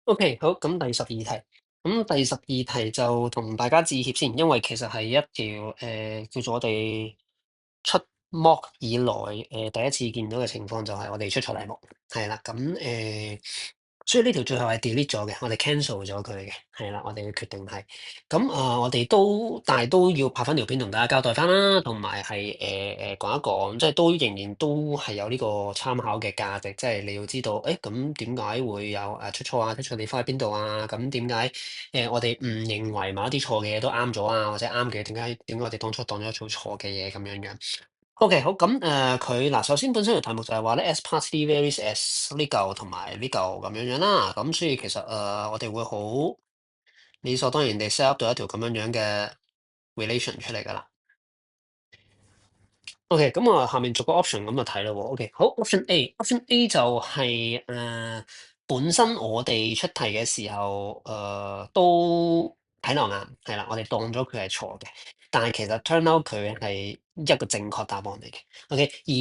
OK，好，咁第十二題，咁第十二題就同大家致歉先，因為其實係一條叫做我哋出 mock 以來第一次見到嘅情況，就係我哋出錯題目，係啦，咁所以呢條最後係 delete 咗嘅，我哋 cancel 咗佢嘅，係啦，我哋嘅決定係，咁我哋都但係都要拍翻條片同大家交代翻啦，同埋係講一講，即係都仍然都係有呢個參考嘅價值，即係你要知道，誒咁點解會有出錯啊？出錯地方喺邊度啊？咁點解我哋唔認為某一啲錯嘅嘢都啱咗啊？或者啱嘅點解我哋當初當咗做錯嘅嘢咁樣樣？OK，好，咁佢嗱，首先本身條題目就係話咧，as part D varies as 呢嚿同埋呢嚿咁樣樣啦，咁所以其實我哋會好理所當然地 set up 到一條咁樣樣嘅 relation 出嚟㗎啦。OK，咁我下面逐個 option 咁就睇啦喎。OK，好，option A，option A 就係本身我哋出題嘅時候都睇漏眼，係啦，我哋當咗佢係錯嘅，但係其實 turn out 佢係一個正確答案嚟嘅。OK，而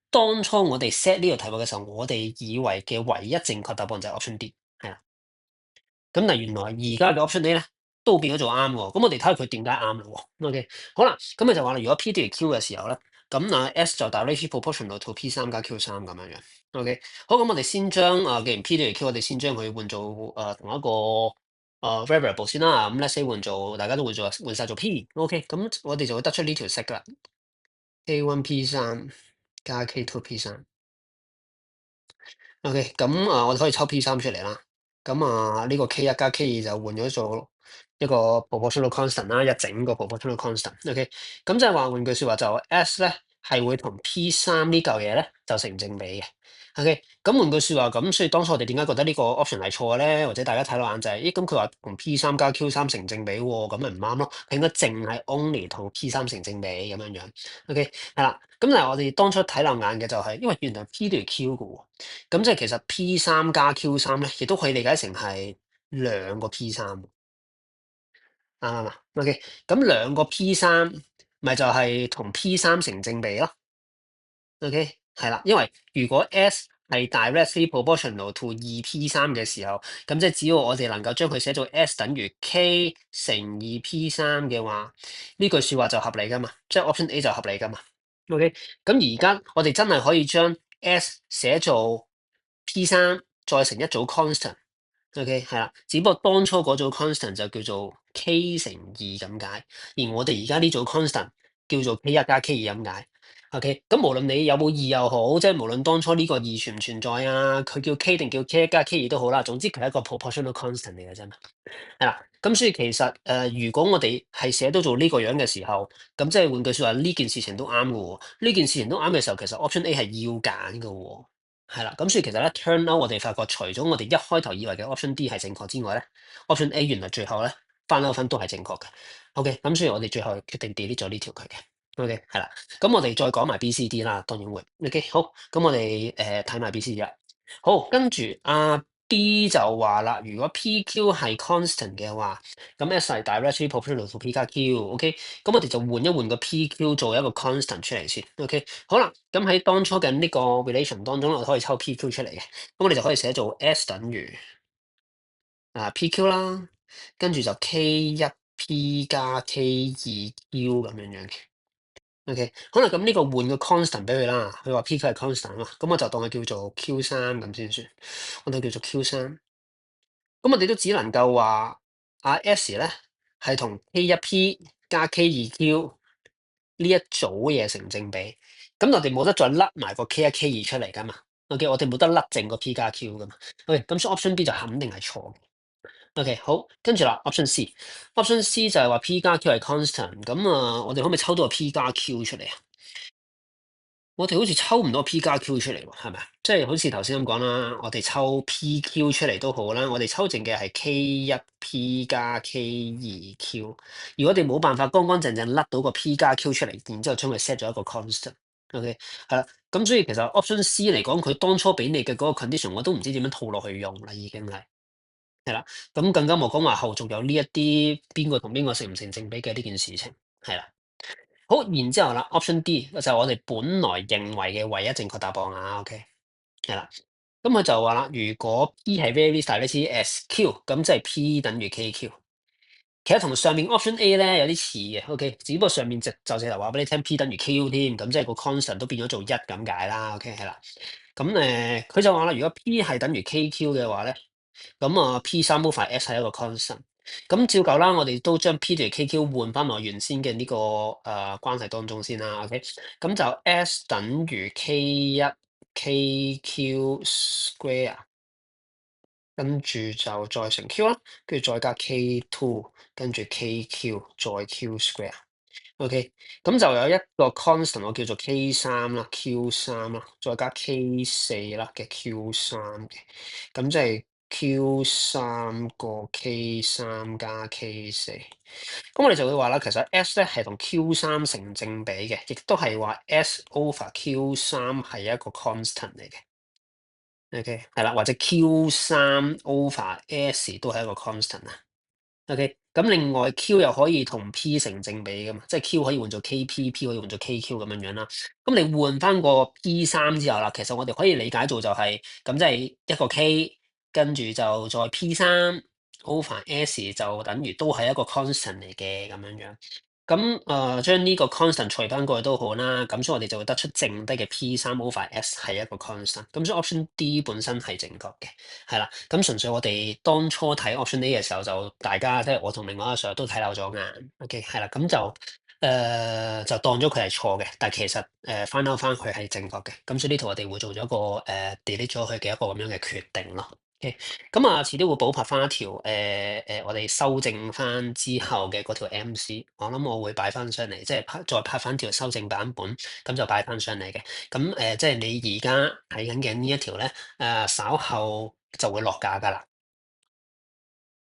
當初我哋 set 呢個題目嘅時候，我哋以為嘅唯一正確答案就係 option D，係啦。咁但係原來而家嘅 option A 咧都變咗做啱喎，咁我哋睇下佢點解啱咯喎。OK，好啦，咁佢就話啦，如果 P 等於 Q 嘅時候咧，咁S 就 directly proportional to P 三加 Q 三咁樣樣。OK，好，咁我哋先將既然 P 等於 Q，我哋先將佢換做同一個variable 先啦。咁 let's say 換做大家都換晒做 P。OK，咁我哋就會得出呢條式啦，K1 P 三加 K2 P 三。OK，咁我哋可以抽 P 三出嚟啦。咁呢個 K 一加 K 二就換咗做一個 proportional constant 啦，一整個 proportional constant。OK，咁即係話換句説話就 S 咧係會同 P 三呢嚿嘢咧就成正比嘅。OK，咁換句説話咁，所以當初我哋點解覺得呢個 option 係錯嘅咧？或者大家睇落眼就係、咦咁佢話同 P 三加 Q 三成正比喎，咁咪唔啱咯？佢應該淨係 only 同 P 三成正比咁樣樣。OK，係啦，咁但係我哋當初睇漏眼嘅就係、因為原來 P 等於 Q 嘅喎。咁即係其實 P 三加 Q 三咧，亦都可以理解成係兩個 P 三，啱唔啱啊？OK，咁兩個 P 三咪就係同 P 三成正比咯。OK，係啦，因為如果 S 係 directly proportional to 二 P 三嘅時候，咁即係只要我哋能夠將佢寫做 S 等於 K 乘二 P 三嘅話，呢句説話就合理噶嘛，即係 option A 就合理噶嘛。OK，咁而家我哋真係可以將 S 寫做 P 三再乘一組 constant。OK，係啦，只不過當初嗰組 constant 就叫做 K 乘二咁解，而我哋而家呢組 constant 叫做 K 一加 K 二咁解。OK，咁無論你有冇二又好，即係無論當初呢個二存唔存在啊，佢叫 K 定叫 K 一加 K 二都好啦，總之佢係一個 proportional constant 嚟嘅啫嘛。係啦，咁所以其實如果我哋係寫到做呢個樣嘅時候，咁即係換句説話，呢件事情都啱嘅喎。呢件事情都啱嘅時候，其實 option A 係要揀嘅喎。係啦，咁所以其實咧，turn out 我哋發覺，除咗我哋一開頭以為嘅 option D 係正確之外咧，option A 原來最後咧翻嗰分都係正確嘅。OK，咁所以我哋最後決定 delete 咗呢條佢嘅。OK，係啦，咁我哋再講埋 B、C、D 啦，當然會。OK，好，咁我哋睇埋 B、C、D 啦。好，跟住B 就話啦，如果 PQ 係 constant 嘅話，咁 S 係 directly proportional to P 加 Q，OK，咁我哋就換一換個 PQ 做一個 constant 出嚟先，OK，好啦，咁喺當初嘅呢個 relation 當中，我哋可以抽 PQ 出嚟嘅，咁我哋就可以寫做 S 等於PQ 啦，跟住就 K 一 P 加 K 二 Q 咁樣樣嘅，OK，好啦，咁呢個換個 constant 俾佢啦，佢話 PQ 係 constant 啊嘛，咁我就當佢叫做 Q 三咁先算，我哋叫做 Q 三。咁我哋都只能夠話S 咧係同 K 一 P 加 K 二 Q 呢一組嘢成正比，咁我哋冇得再甩埋個 K 一 K 二出嚟噶嘛？OK，我哋冇得甩淨個 P 加 Q 噶嘛？OK，咁所以 option B 就肯定係錯嘅。OK，好，跟住啦，option C，option C 就係話 P 加 Q 係 constant，咁我哋可唔可以抽到個 P 加 Q 出嚟啊？我哋好似抽唔到 P 加 Q 出嚟喎，係咪啊？即係好似頭先咁講啦，我哋抽 PQ 出嚟都好啦，我哋抽剩嘅係 K 一 P 加 K 二 Q。如果我哋冇辦法乾乾淨淨甩到個 P 加 Q 出嚟，然之後將佢 set 咗一個 constant，OK，係啦。咁所以其實 option C 嚟講，佢當初俾你嘅嗰個 condition，我都唔知點樣套落去用啦，已經係啦。咁更加冇講話後續有呢一啲邊個同邊個成唔成正比嘅呢件事情，係啦。好，然之後啦，option D 就係我哋本來認為嘅唯一正確答案啊，OK，係啦。咁佢就話啦，如果 P 係 very directly as Q，咁即係 P 等於 KQ。其實同上面 option A 咧有啲似嘅，OK，只不過上面就直頭話俾你聽 P 等於 Q 添，咁即係個 constant 都變咗做一咁解啦，OK 係啦。咁佢就話啦，如果 P 係等於 KQ 嘅話咧，咁P3 over S 係一個 constant。咁照舊啦，我哋都將 P 等於 KQ 換翻落原先嘅呢個關係當中先啦，OK。咁就 S 等於 K1 KQ square。跟住就再乘 Q 啦，跟住再加 K2，跟住 KQ 再 Q square。OK，咁就有一個 constant 我叫做 K3 啦，Q3 啦，再加 K4啦嘅 Q3嘅，咁即係 Q3個 K3 加 K4。咁我哋就會話啦，其實 S 咧係同 Q3成正比嘅，亦都係話 S over Q3係一個 constant 嚟嘅。OK，係啦，或者 Q3 over S 都係一個 constant 啊。OK，咁另外 Q 又可以同 P 成正比噶嘛，即係 Q 可以換做 KP，P 可以換做 KQ 咁樣樣啦。咁你換翻個 P3之後啦，其實我哋可以理解做就係咁，即係一個 K，跟住就再 P3 over S 就等於都係一個 constant 嚟嘅咁樣樣。咁將呢個 constant 除翻過去都好啦，咁所以我哋就會得出剩低嘅 P3 over S 係一個 constant，咁所以 option D 本身係正確嘅，係啦。咁純粹我哋當初睇 option A 嘅時候，就大家即係我同另外一個 Sir 都睇漏咗眼，OK 係啦，咁就當咗佢係錯嘅，但係其實翻翻佢係正確嘅，咁所以呢度我哋會做咗一個delete 咗佢嘅一個咁樣嘅決定咯。OK，咁遲啲會補拍翻一條我哋修正翻之後嘅嗰條 MC，我諗我會擺翻上嚟，即係再拍翻條修正版本，咁就擺翻上嚟嘅。咁即係你而家睇緊嘅呢一條咧，稍後就會落架㗎啦。